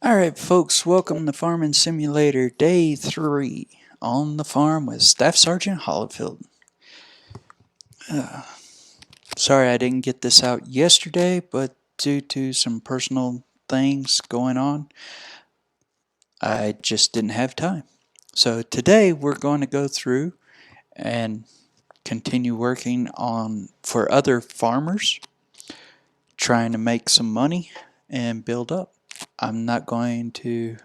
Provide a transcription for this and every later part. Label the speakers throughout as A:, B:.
A: Alright, folks, welcome to Farming Simulator Day 3 on the farm with Staff Sergeant Hollifield. Sorry I didn't get this out yesterday, but due to some personal things going on, I just didn't have time. So today we're going to go through and continue working on for other farmers, trying to make some money and build up. I'm not going to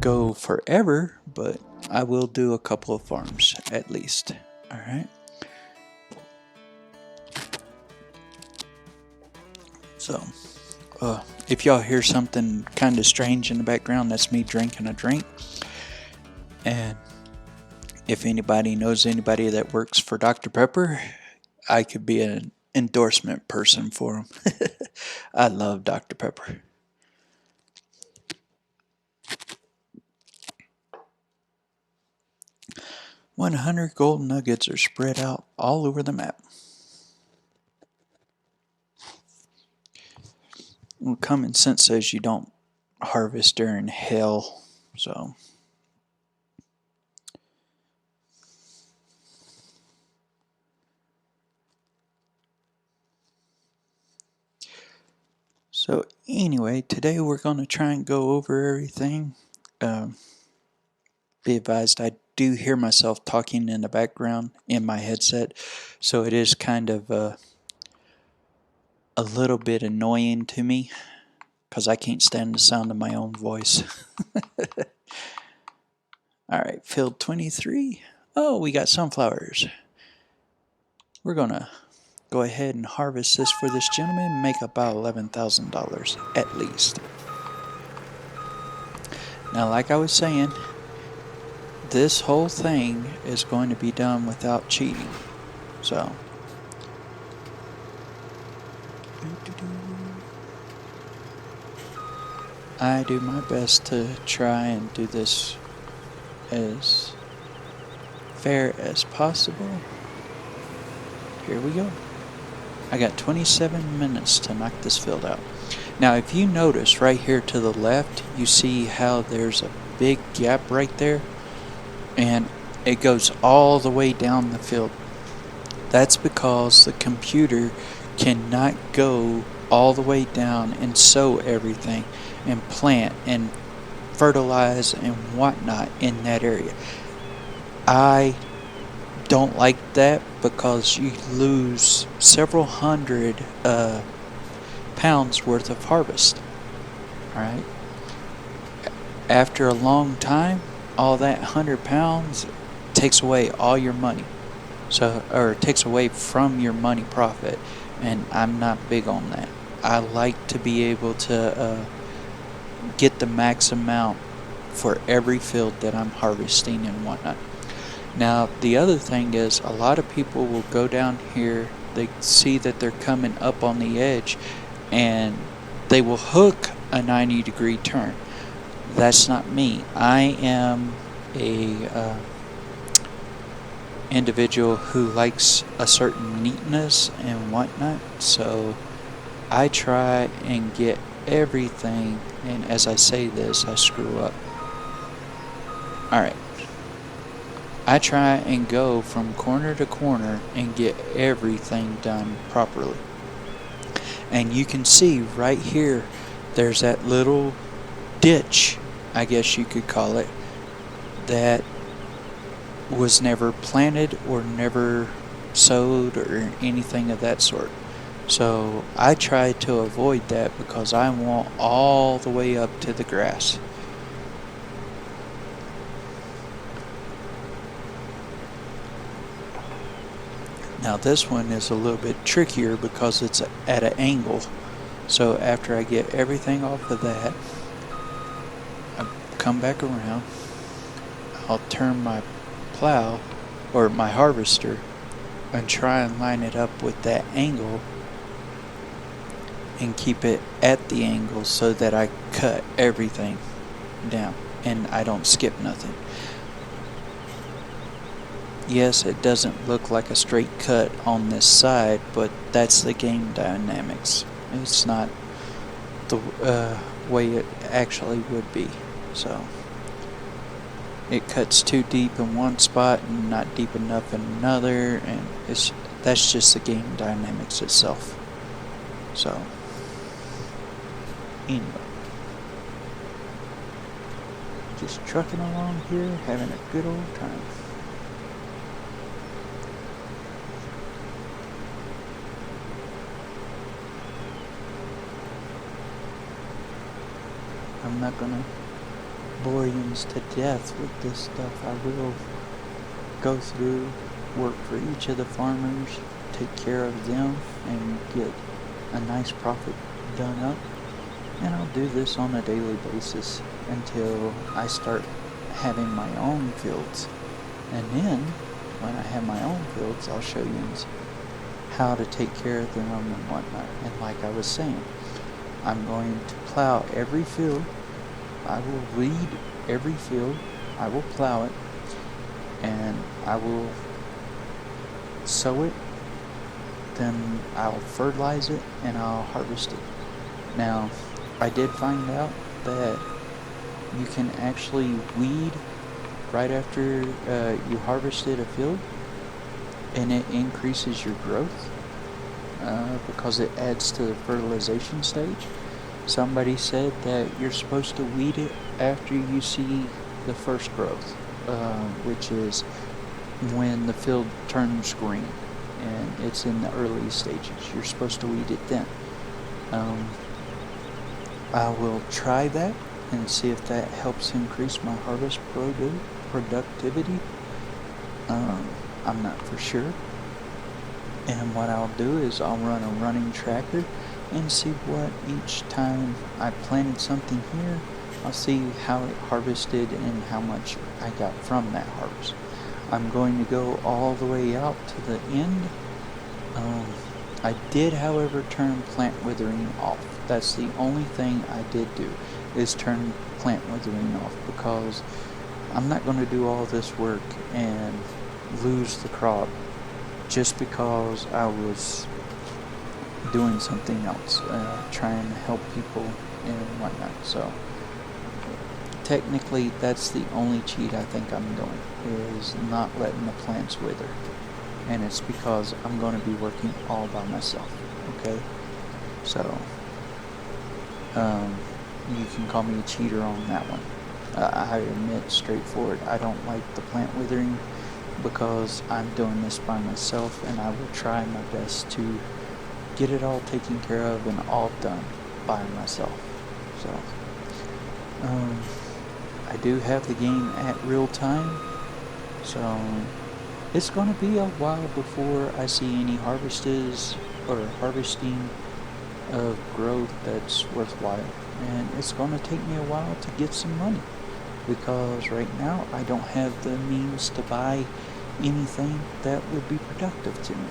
A: go forever, but I will do a couple of farms at least. Alright. So, if y'all hear something kind of strange in the background, that's me drinking a drink. And if anybody knows anybody that works for Dr. Pepper, I could be an endorsement person for them. I love Dr. Pepper. $100 gold nuggets are spread out all over the map. Well, common sense says you don't harvest during hell, so. So anyway, today we're going to try and go over everything. Be advised, I do hear myself talking in the background in my headset, so it is kind of a little bit annoying to me because I can't stand the sound of my own voice. Alright, field 23. Oh, we got sunflowers. We're going to go ahead and harvest this for this gentleman and make about $11,000 at least. Now, like I was saying, this whole thing is going to be done without cheating. So, I do my best to try and do this as fair as possible. Here we go. I got 27 minutes to knock this field out. Now, if you notice right here to the left, you see how there's a big gap right there, and it goes all the way down the field. That's because the computer cannot go all the way down and sow everything and plant and fertilize and whatnot in that area. I don't like that because you lose several hundred pounds worth of harvest. Alright? After a long time, all that 100 pounds takes away all your money. Or it takes away from your money profit, and I'm not big on that. I like to be able to get the max amount for every field that I'm harvesting and whatnot. Now, the other thing is, a lot of people will go down here, they see that they're coming up on the edge, and they will hook a 90-degree turn. That's not me. I am a individual who likes a certain neatness and whatnot, so I try and get everything, and as I say this, I screw up. Alright. I try and go from corner to corner and get everything done properly. And you can see right here, there's that little ditch, I guess you could call it, that was never planted or never sowed or anything of that sort. So I try to avoid that because I want all the way up to the grass. Now this one is a little bit trickier because it's at an angle. So after I get everything off of that, I come back around, I'll turn my plow or my harvester and try and line it up with that angle and keep it at the angle so that I cut everything down and I don't skip nothing. Yes, it doesn't look like a straight cut on this side, but that's the game dynamics. It's not the way it actually would be. So it cuts too deep in one spot and not deep enough in another, and that's just the game dynamics itself. So anyway, just trucking along here, having a good old time. I'm not gonna bore you to death with this stuff. I will go through, work for each of the farmers, take care of them, and get a nice profit done up. And I'll do this on a daily basis until I start having my own fields. And then, when I have my own fields, I'll show you how to take care of them and whatnot. And like I was saying, I'm going to plow every field. I will weed every field. I will plow it. And I will sow it. Then I'll fertilize it and I'll harvest it. Now, I did find out that you can actually weed right after you harvested a field, and it increases your growth because it adds to the fertilization stage. Somebody said that you're supposed to weed it after you see the first growth, which is when the field turns green and it's in the early stages. You're supposed to weed it then. I will try that and see if that helps increase my harvest productivity. I'm not for sure. And what I'll do is I'll run a running tracker and see what each time I planted something here, I'll see how it harvested and how much I got from that harvest. I'm going to go all the way out to the end. I did, however, turn plant withering off. That's the only thing I did do, is turn plant withering off, because I'm not going to do all this work and lose the crop just because I was doing something else, trying to help people and whatnot. So technically that's the only cheat I think I'm doing, is not letting the plants wither. And it's because I'm going to be working all by myself. Okay, so you can call me a cheater on that one. I admit straightforward, I don't like the plant withering because I'm doing this by myself, and I will try my best to get it all taken care of and all done by myself. So I do have the game at real time, so it's going to be a while before I see any harvesting of growth that's worthwhile, and it's going to take me a while to get some money, because right now I don't have the means to buy anything that would be productive to me.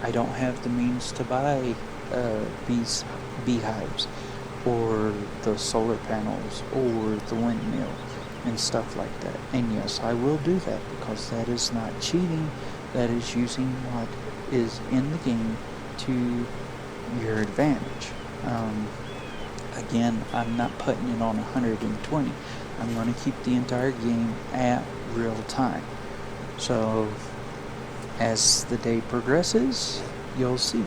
A: I don't have the means to buy beehives, or the solar panels, or the windmill, and stuff like that. And yes, I will do that, because that is not cheating. That is using what is in the game to your advantage. Again, I'm not putting it on 120. I'm going to keep the entire game at real time. So as the day progresses, you'll see.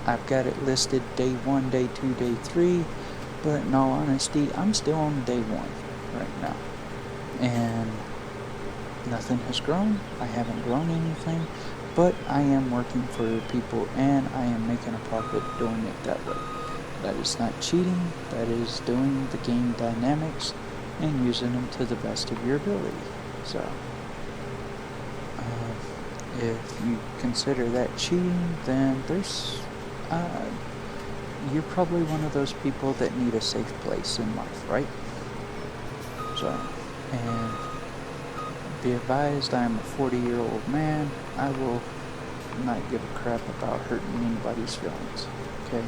A: I've got it listed day 1, day 2, day 3, but in all honesty, I'm still on day 1 right now. And nothing has grown. I haven't grown anything, but I am working for people, and I am making a profit doing it that way. That is not cheating. That is doing the game dynamics and using them to the best of your ability. So if you consider that cheating, then you're probably one of those people that need a safe place in life, right? So, and be advised, I am a 40-year-old man. I will not give a crap about hurting anybody's feelings. Okay?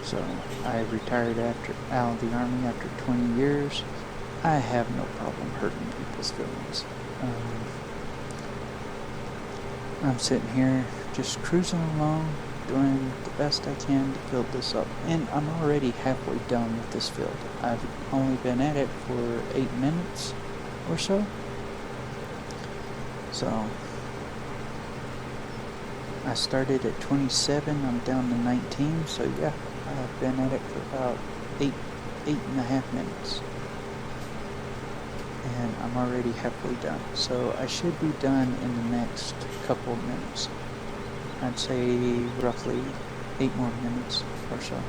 A: So I retired out of the Army after 20 years. I have no problem hurting people's feelings. I'm sitting here just cruising along, doing the best I can to build this up. And I'm already halfway done with this field. I've only been at it for 8 minutes or so. So I started at 27, I'm down to 19, so yeah, I've been at it for about 8.5 minutes. And I'm already halfway done. So I should be done in the next couple of minutes. I'd say roughly 8 more minutes or so.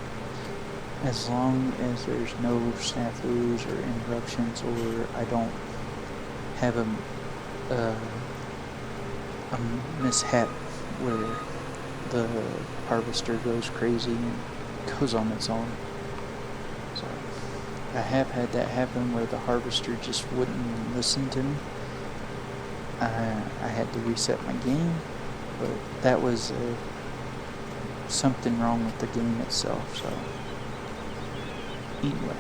A: As long as there's no snafus or interruptions, or I don't have a mishap where the harvester goes crazy and goes on its own. So I have had that happen where the harvester just wouldn't listen to me. I had to reset my game, but that was something wrong with the game itself. So anyway.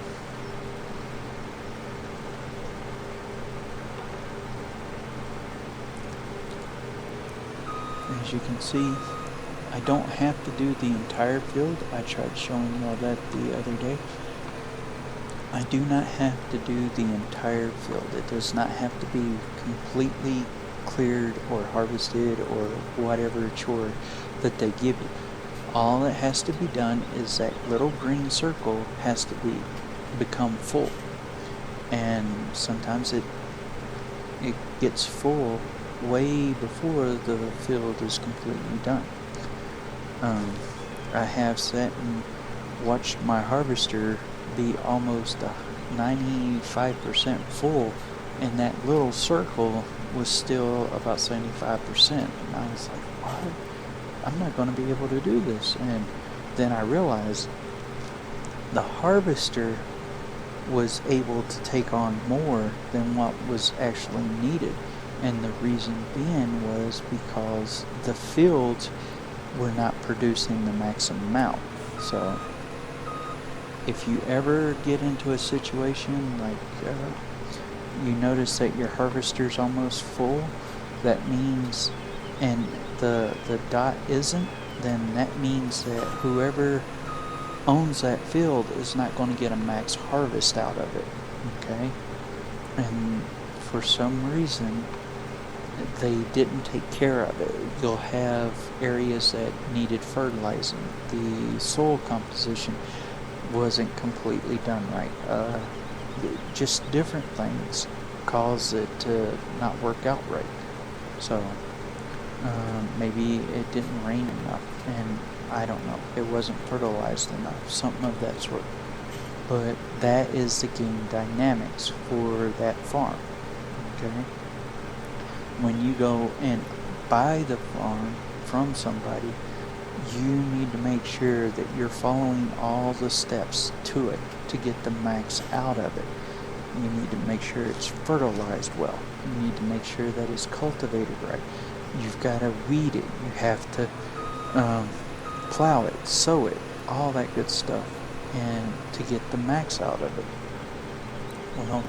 A: As you can see, I don't have to do the entire field. I tried showing you all that the other day. I do not have to do the entire field. It does not have to be completely cleared or harvested or whatever chore that they give you. All that has to be done is that little green circle has to become full. And sometimes it gets full way before the field is completely done. I have sat and watched my harvester be almost 95% full, and that little circle was still about 75%. And I was like, what? I'm not going to be able to do this. And then I realized the harvester was able to take on more than what was actually needed. And the reason being was because the fields were not producing the maximum amount. So if you ever get into a situation like you notice that your harvester's almost full, that means, and the dot isn't, then that means that whoever owns that field is not going to get a max harvest out of it. Okay? And for some reason, they didn't take care of it. You'll have areas that needed fertilizing. The soil composition wasn't completely done right. Just different things cause it to not work out right. So maybe it didn't rain enough, and I don't know, it wasn't fertilized enough, something of that sort. But that is the game dynamics for that farm. Okay? When you go and buy the farm from somebody, you need to make sure that you're following all the steps to it to get the max out of it. You need to make sure it's fertilized well. You need to make sure that it's cultivated right. You've got to weed it. You have to plow it, sow it, all that good stuff, and to get the max out of it. Well,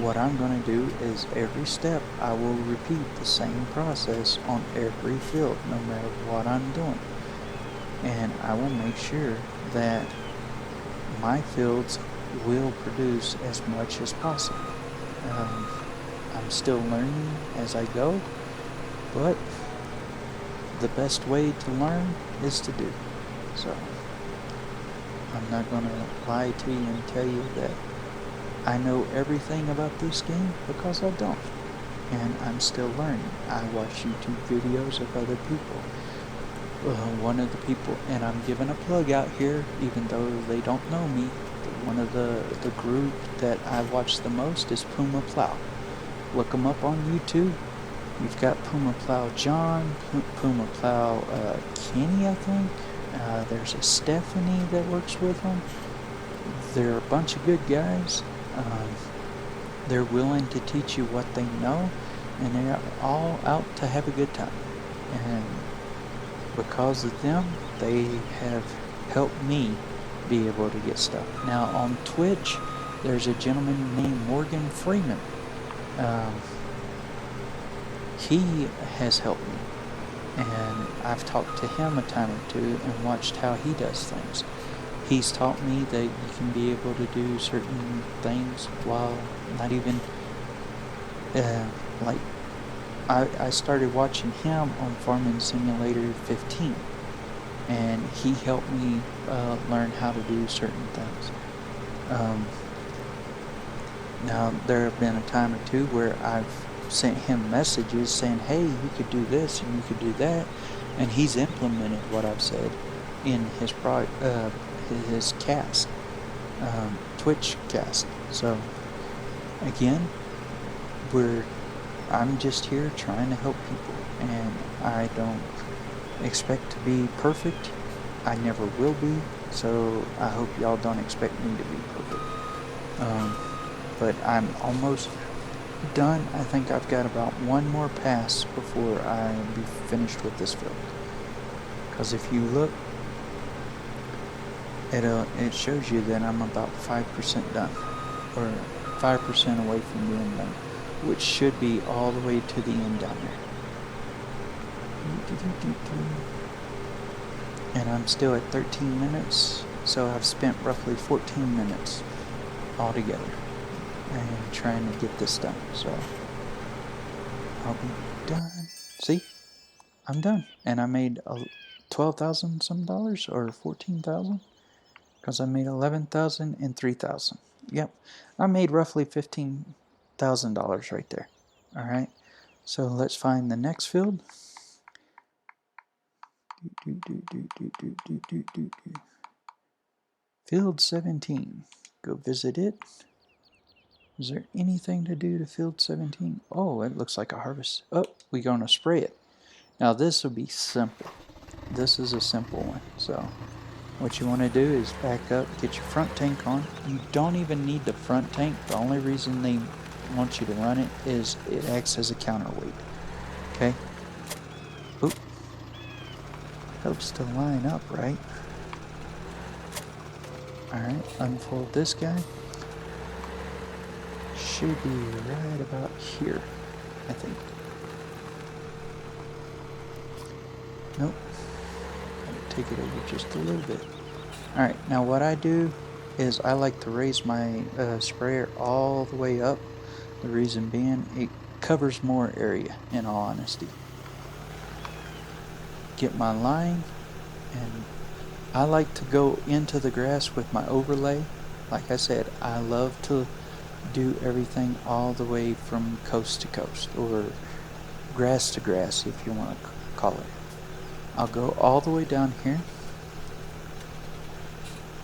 A: what I'm going to do is every step I will repeat the same process on every field, no matter what I'm doing. And I will make sure that my fields will produce as much as possible. I'm still learning as I go, but the best way to learn is to do. So I'm not going to lie to you and tell you that I know everything about this game, because I don't. And I'm still learning. I watch YouTube videos of other people. One of the people, and I'm giving a plug out here, even though they don't know me, one of the group that I watch the most is Puma Plow. Look them up on YouTube. You've got Puma Plow John, Puma Plow Kenny, I think. There's a Stephanie that works with them. They're a bunch of good guys. They're willing to teach you what they know, and they're all out to have a good time. And because of them, they have helped me be able to get stuff. Now on Twitch, there's a gentleman named Morgan Freeman. He has helped me, and I've talked to him a time or two and watched how he does things. He's taught me that you can be able to do certain things while not even like I started watching him on Farming Simulator 15, and he helped me learn how to do certain things. Now, there have been a time or two where I've sent him messages saying, hey, you could do this and you could do that, and he's implemented what I've said in his cast, Twitch cast. So, again, I'm just here trying to help people, and I don't expect to be perfect. I never will be, so I hope y'all don't expect me to be perfect. But I'm almost done. I think I've got about one more pass before I'll be finished with this field. Because if you look, it shows you that I'm about 5% done, or 5% away from being done, which should be all the way to the end down there. And I'm still at 13 minutes, so I've spent roughly 14 minutes altogether and trying to get this done. So I'll be done. See, I'm done, and I made $12,000 some dollars, or 14,000, because I made 11,000 and 3,000. Yep, I made roughly $15,000 right there. All right, so let's find the next field. Field 17. Go visit it. Is there anything to do to field 17? Oh, it looks like a harvest. Oh, we're going to spray it. Now this will be simple. This is a simple one. So what you want to do is back up, get your front tank on. You don't even need the front tank. The only reason they want you to run it is it acts as a counterweight. Okay? Oop. Helps to line up, right? Alright, unfold this guy. Should be right about here, I think. Nope. Take it over just a little bit. Alright, now what I do is I like to raise my sprayer all the way up. The reason being, it covers more area, in all honesty. Get my line, and I like to go into the grass with my overlay. Like I said, I love to do everything all the way from coast to coast, or grass to grass, if you want to call it. I'll go all the way down here,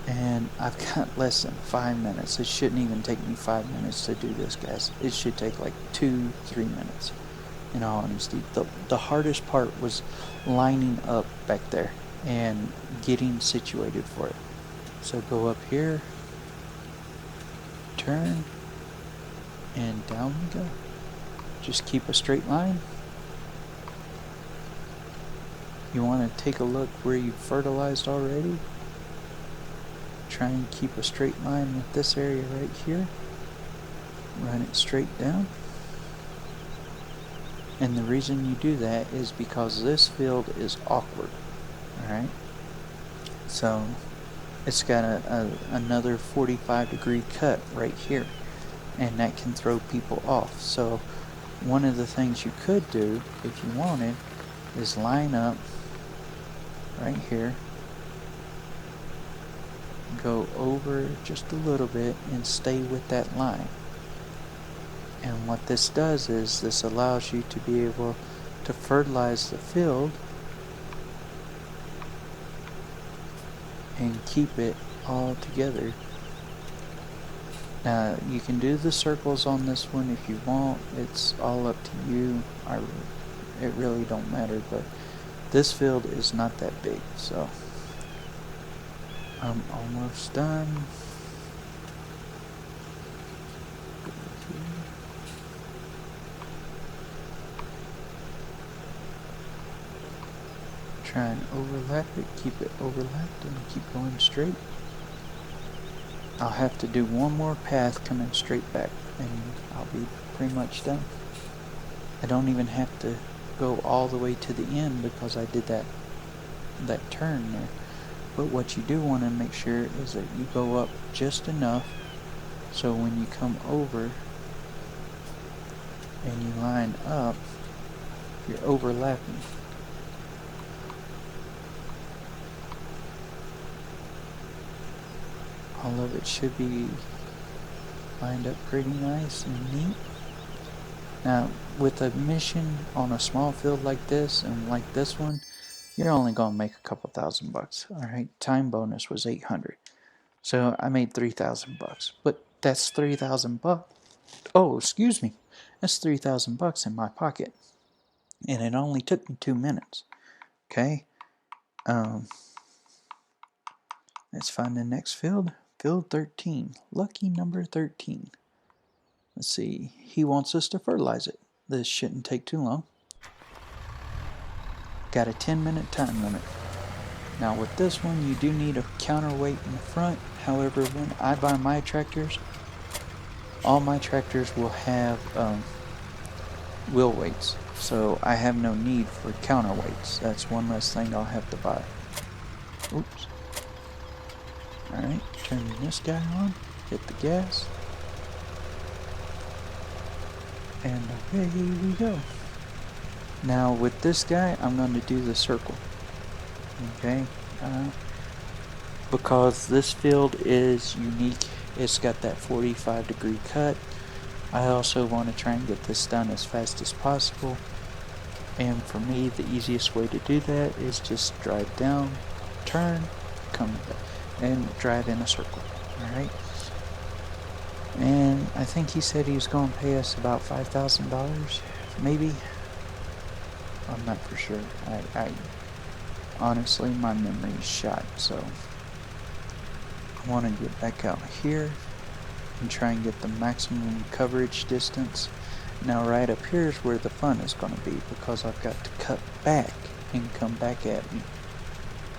A: and I've got less than 5 minutes. It shouldn't even take me 5 minutes to do this, guys. It should take like 2-3 minutes, in all honesty. The hardest part was lining up back there and getting situated for it. So go up here, turn, and down we go. Just keep a straight line. You want to take a look where you fertilized already. Try and keep a straight line with this area right here. Run it straight down. And the reason you do that is because this field is awkward. Alright? So it's got another 45-degree cut right here, and that can throw people off. So one of the things you could do, if you wanted, is line up right here, go over just a little bit and stay with that line. And what this does is this allows you to be able to fertilize the field and keep it all together. Now you can do the circles on this one if you want. It's all up to you. It really don't matter, but this field is not that big, so I'm almost done. Try and overlap it, keep it overlapped, and keep going straight. I'll have to do one more path coming straight back, and I'll be pretty much done. I don't even have to go all the way to the end because I did that turn there. But what you do want to make sure is that you go up just enough so when you come over and you line up, you're overlapping. All of it should be lined up pretty nice and neat. Now, with a mission on a small field like this and like this one, you're only going to make a couple $1,000. Alright, time bonus was 800. So I made $3,000. But that's $3,000. Oh, excuse me. That's $3,000 in my pocket. And it only took me 2 minutes. Okay? Let's find the next field. Field 13. Lucky number 13. Let's see. He wants us to fertilize it. This shouldn't take too long. Got a 10-minute time limit. Now with this one, you do need a counterweight in the front. However, when I buy my tractors, all my tractors will have wheel weights. So I have no need for counterweights. That's one less thing I'll have to buy. Oops. Alright, turn this guy on. Hit the gas. And away we go. Now with this guy, I'm going to do the circle. Okay, because this field is unique, it's got that 45-degree cut. I also want to try and get this done as fast as possible, and for me the easiest way to do that is just drive down, turn, come back, and drive in a circle. Alright, and I think he said he was going to pay us about $5,000, maybe. I'm not for sure. Honestly, my memory's shot, so I want to get back out here and try and get the maximum coverage distance. Now right up here is where the fun is going to be, because I've got to cut back and come back at me.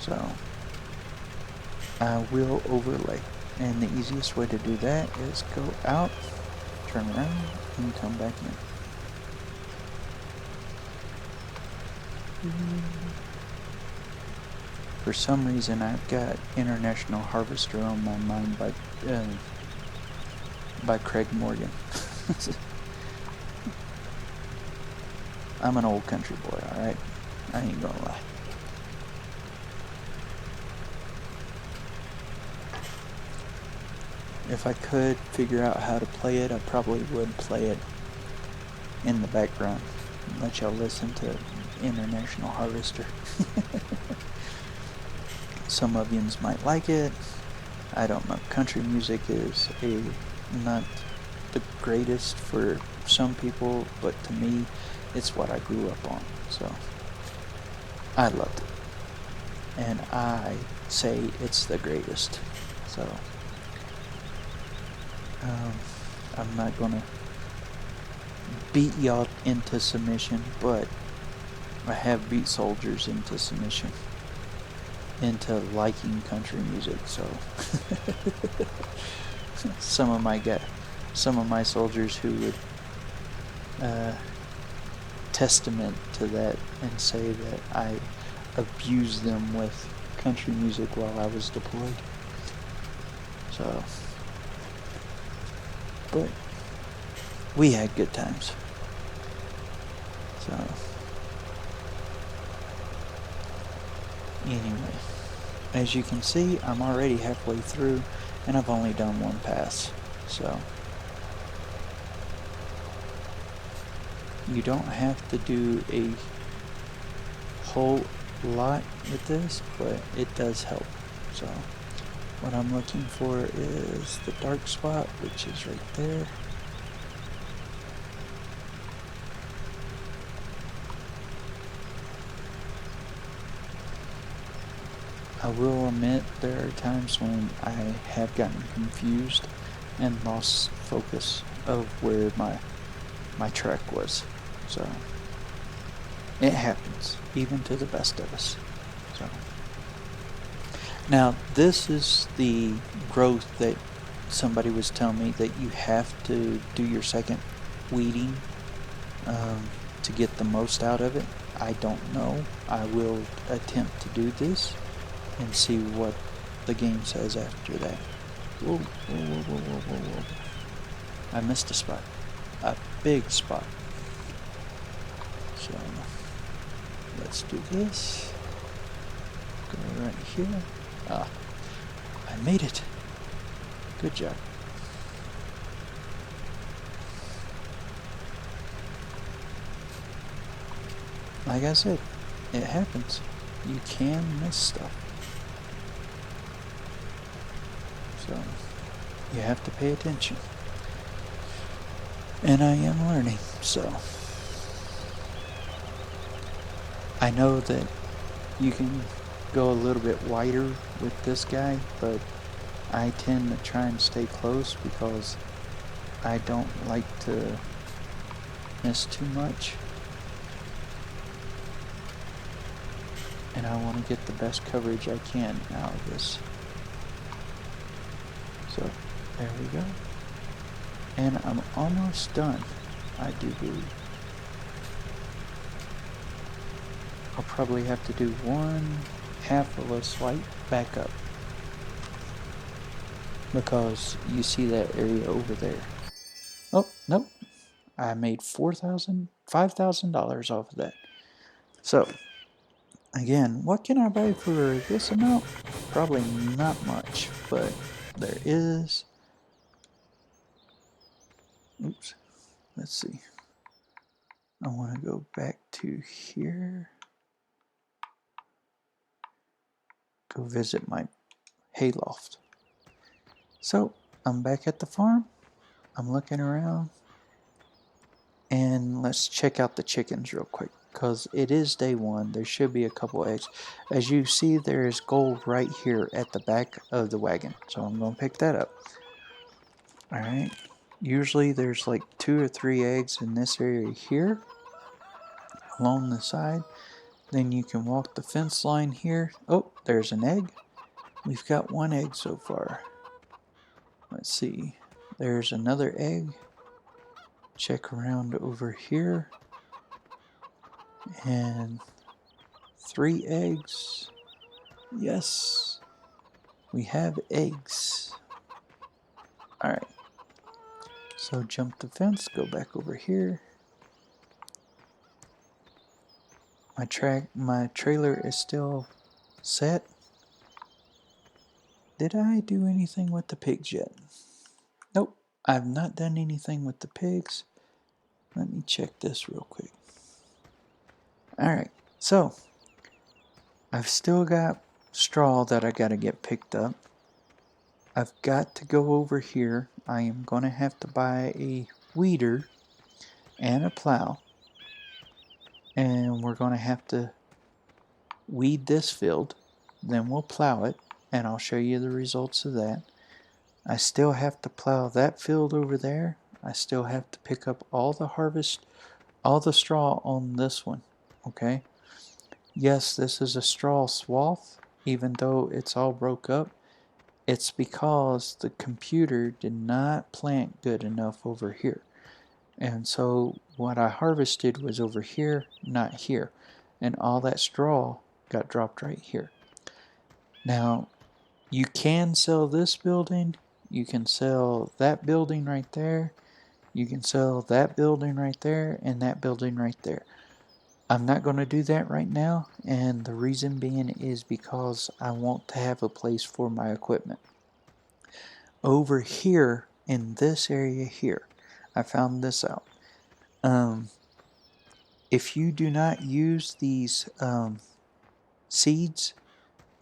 A: So I will overlay, and the easiest way to do that is go out, turn around, and come back in. For some reason, I've got International Harvester on my mind by Craig Morgan. I'm an old country boy, alright? I ain't gonna lie. If I could figure out how to play it, I probably would play it in the background and let y'all listen to International Harvester. Some of yous might like it. I don't know. Country music is not the greatest for some people, but to me, it's what I grew up on. So I loved it, and I say it's the greatest. So I'm not gonna beat y'all into submission, but I have beat soldiers into submission, into liking country music. So some of my soldiers who would testament to that and say that I abused them with country music while I was deployed. So, but we had good times. So anyway, as you can see, I'm already halfway through and I've only done one pass. So you don't have to do a whole lot with this, but it does help. So what I'm looking for is the dark spot, which is right there. I will admit there are times when I have gotten confused and lost focus of where my track was. So it happens, even to the best of us. So now this is the growth that somebody was telling me that you have to do your second weeding to get the most out of it. I don't know. I will attempt to do this and see what the game says after that. Whoa, whoa, whoa, whoa, whoa, whoa, whoa. I missed a spot. A big spot. So, let's do this. Go right here. Ah, I made it. Good job. Like I said, it happens. You can miss stuff. So, you have to pay attention. And I am learning, so. I know that you can go a little bit wider with this guy, but I tend to try and stay close because I don't like to miss too much. And I want to get the best coverage I can out of this. So, there we go. And I'm almost done, I do believe. I'll probably have to do 1/2 of a swipe back up, because you see that area over there. Oh, nope. I made $5,000 off of that. So, again, what can I buy for this amount? Probably not much, but there is. Oops. Let's see. I want to go back to here. Go visit my hayloft. So, I'm back at the farm. I'm looking around. And let's check out the chickens real quick, because it is day one. There should be a couple eggs. As you see, there is gold right here at the back of the wagon. So I'm going to pick that up. Alright. Usually there's like 2 or 3 eggs in this area here, along the side. Then you can walk the fence line here. Oh, there's an egg. We've got 1 egg so far. Let's see. There's another egg. Check around over here. And 3 eggs. Yes. We have eggs. Alright. So jump the fence, go back over here. My trailer is still set. Did I do anything with the pigs yet? Nope, I've not done anything with the pigs. Let me check this real quick. Alright, so I've still got straw that I gotta get picked up. I've got to go over here. I am gonna have to buy a weeder and a plow. And we're gonna have to weed this field. Then we'll plow it, and I'll show you the results of that. I still have to plow that field over there. I still have to pick up all the straw on this one, okay? Yes, this is a straw swath, even though it's all broke up. It's because the computer did not plant good enough over here. And so what I harvested was over here, not here. And all that straw got dropped right here. Now, you can sell this building. You can sell that building right there. You can sell that building right there and that building right there. I'm not going to do that right now, and the reason being is because I want to have a place for my equipment. Over here, in this area here, I found this out. If you do not use these seeds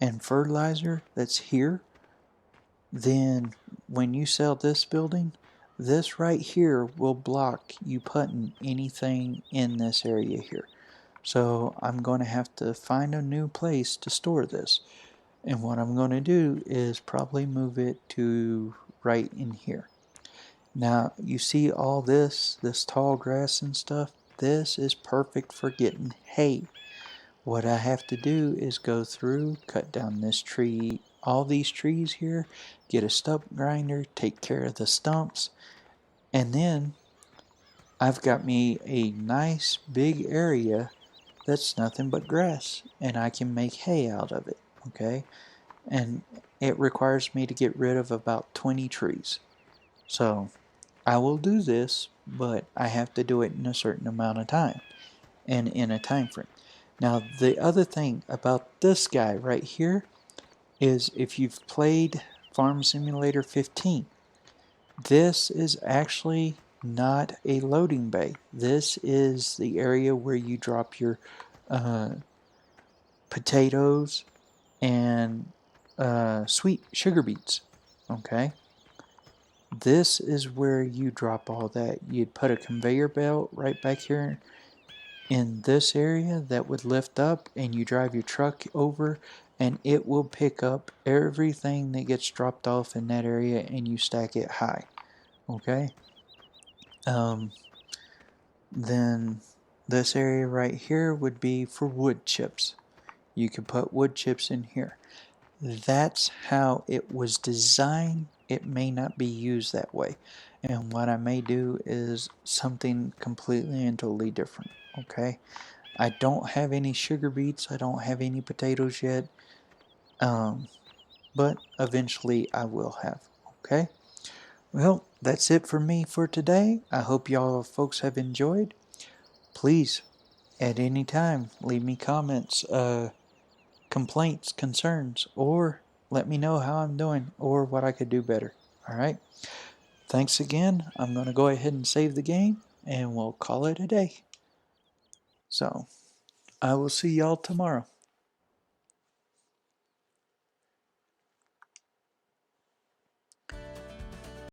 A: and fertilizer that's here, then when you sell this building, this right here will block you putting anything in this area here. So I'm going to have to find a new place to store this. And what I'm going to do is probably move it to right in here. Now you see all this tall grass and stuff. This is perfect for getting hay. What I have to do is go through, cut down this tree, all these trees here, get a stump grinder, take care of the stumps, and then I've got me a nice big area that's nothing but grass, and I can make hay out of it, okay? And it requires me to get rid of about 20 trees. So I will do this, but I have to do it in a certain amount of time and in a time frame. Now, the other thing about this guy right here is if you've played Farm Simulator 15, this is actually not a loading bay. This is the area where you drop your uh, potatoes and sweet sugar beets. Okay? This is where you drop all that. You'd put a conveyor belt right back here in this area that would lift up, and you drive your truck over, and it will pick up everything that gets dropped off in that area, and you stack it high. Okay? Then this area right here would be for wood chips. You could put wood chips in here. That's how it was designed. It may not be used that way. And what I may do is something completely and totally different. Okay? I don't have any sugar beets. I don't have any potatoes yet. But eventually I will have. Okay? Well, that's it for me for today. I hope y'all folks have enjoyed. Please, at any time, leave me comments, complaints, concerns, or let me know how I'm doing or what I could do better. All right. Thanks again. I'm going to go ahead and save the game and we'll call it a day. So I will see y'all tomorrow.